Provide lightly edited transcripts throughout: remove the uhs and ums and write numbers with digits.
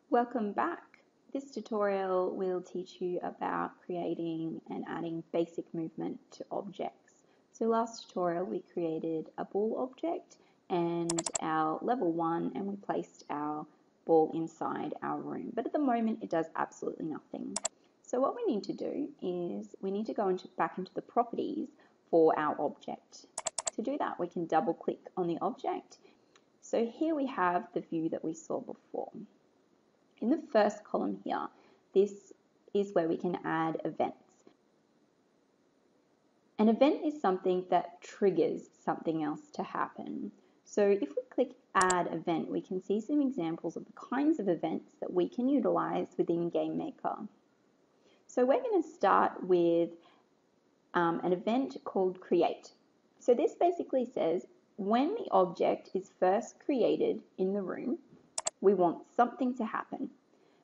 Welcome back. This tutorial will teach you about creating and adding basic movement to objects. So last tutorial we created a ball object and our level 1 and we placed our ball inside our room. But at the moment it does absolutely nothing. So what we need to do is we need to go back into the properties for our object. To do that we can double click on the object. So here we have the view that we saw before. In the first column here, this is where we can add events. An event is something that triggers something else to happen. So if we click Add Event, we can see some examples of the kinds of events that we can utilize within GameMaker. So we're going to start with an event called Create. So this basically says when the object is first created in the room, we want something to happen.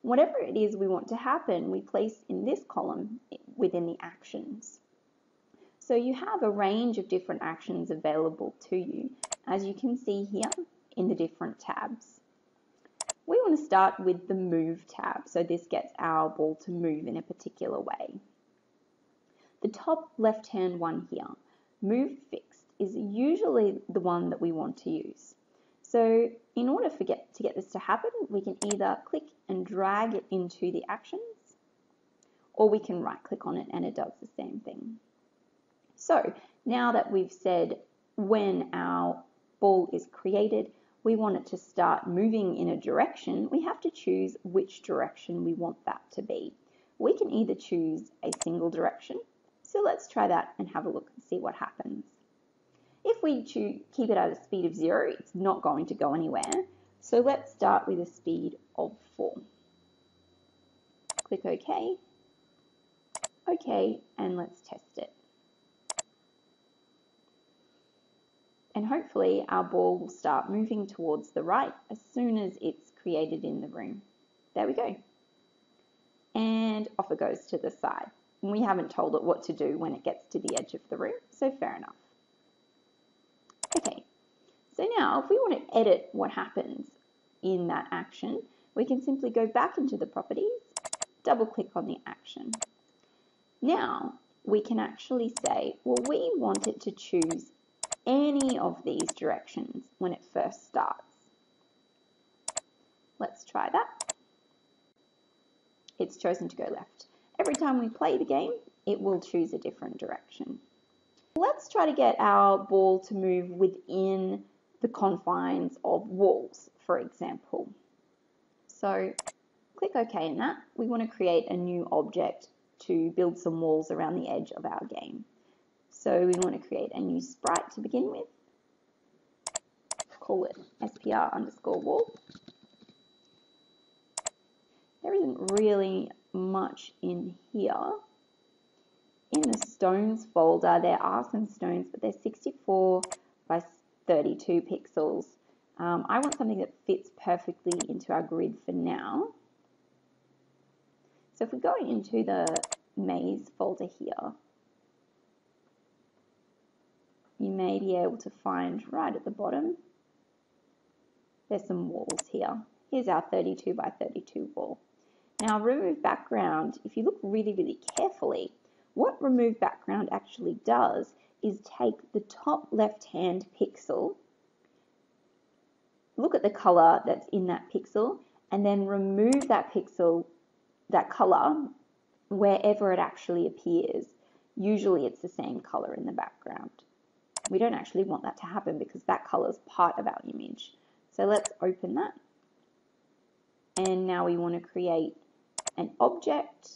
Whatever it is we want to happen, we place in this column within the actions. So you have a range of different actions available to you, as you can see here in the different tabs. We want to start with the Move tab, so this gets our ball to move in a particular way. The top left-hand one here, Move Fixed, is usually the one that we want to use. So in order to get this to happen, we can either click and drag it into the actions, or we can right click on it and it does the same thing. So now that we've said when our ball is created, we want it to start moving in a direction, we have to choose which direction we want that to be. We can either choose a single direction, so let's try that and have a look and see what happens. If we keep it at a speed of 0, it's not going to go anywhere. So let's start with a speed of 4. Click OK. OK, and let's test it. And hopefully our ball will start moving towards the right as soon as it's created in the room. There we go. And off it goes to the side. And we haven't told it what to do when it gets to the edge of the room, so fair enough. Okay, so now if we want to edit what happens in that action, we can simply go back into the properties, double click on the action. Now we can actually say, well, we want it to choose any of these directions when it first starts. Let's try that. It's chosen to go left. Every time we play the game, it will choose a different direction. Let's try to get our ball to move within the confines of walls, for example. So click OK in that. We want to create a new object to build some walls around the edge of our game. So we want to create a new sprite to begin with. Call it SPR_wall. There isn't really much in here. In the stones folder, there are some stones, but they're 64 by 32 pixels. I want something that fits perfectly into our grid for now. So if we go into the maze folder here, you may be able to find right at the bottom, there's some walls here. Here's our 32 by 32 wall. Now remove background, if you look really, really carefully, what remove background actually does is take the top left-hand pixel, look at the color that's in that pixel, and then remove that pixel, that color, wherever it actually appears. Usually it's the same color in the background. We don't actually want that to happen because that color is part of our image. So let's open that. And now we want to create an object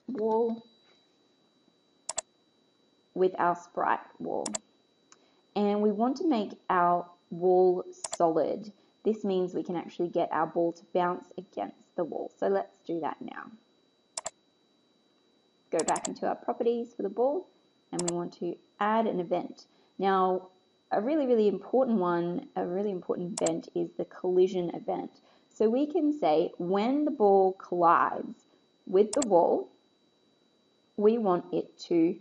wall with our sprite wall. And we want to make our wall solid. This means we can actually get our ball to bounce against the wall. So let's do that now. Go back into our properties for the ball and we want to add an event. Now, a really important event is the collision event. So we can say when the ball collides with the wall, we want it to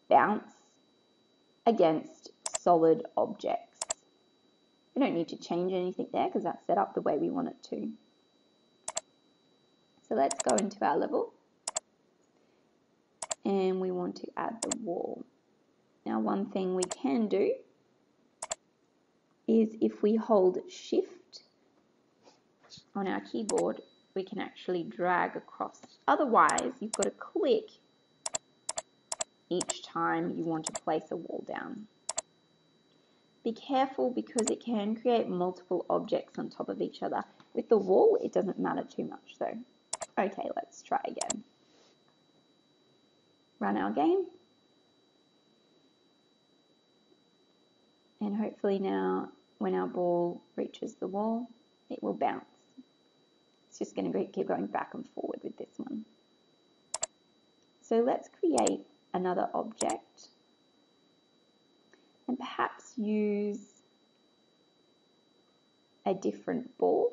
bounce against solid objects. We don't need to change anything there because that's set up the way we want it to. So let's go into our level and we want to add the wall. Now one thing we can do is if we hold Shift on our keyboard, we can actually drag across. Otherwise, you've got to click each time you want to place a wall down. Be careful because it can create multiple objects on top of each other. With the wall, it doesn't matter too much though. Okay, let's try again. Run our game. And hopefully now, when our ball reaches the wall, it will bounce. It's just going to keep going back and forward with this one. So let's create another object and perhaps use a different ball.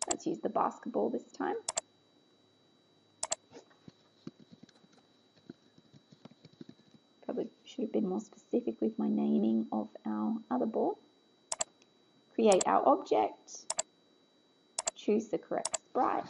Let's use the basketball this time. Probably should have been more specific with my naming of our other ball. Create our object, choose the correct sprite,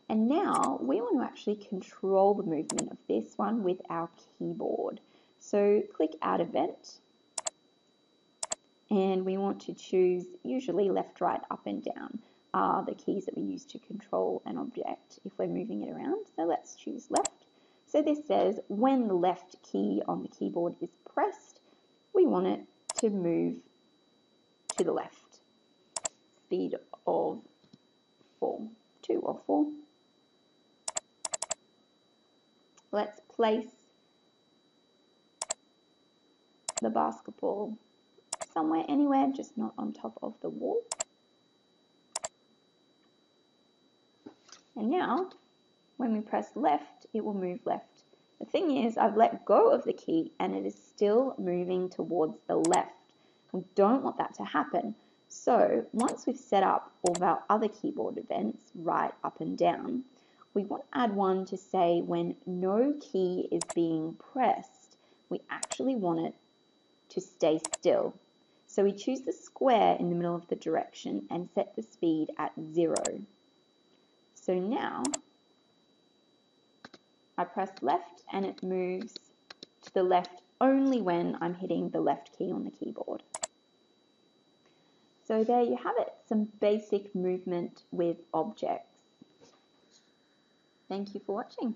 and now we want to actually control the movement of this one with our keyboard. So click Add Event, and we want to choose usually left, right, up and down are the keys that we use to control an object if we're moving it around. So let's choose left. So this says when the left key on the keyboard is pressed, we want it to move to the left. Speed of 2 or 4. Let's place the basketball somewhere, anywhere, just not on top of the wall. And now, when we press left, it will move left. The thing is, I've let go of the key and it is still moving towards the left. We don't want that to happen. So once we've set up all of our other keyboard events, right, up and down, we want to add one to say when no key is being pressed, we actually want it to stay still. So we choose the square in the middle of the direction and set the speed at 0. So now I press left and it moves to the left only when I'm hitting the left key on the keyboard. So there you have it, some basic movement with objects. Thank you for watching.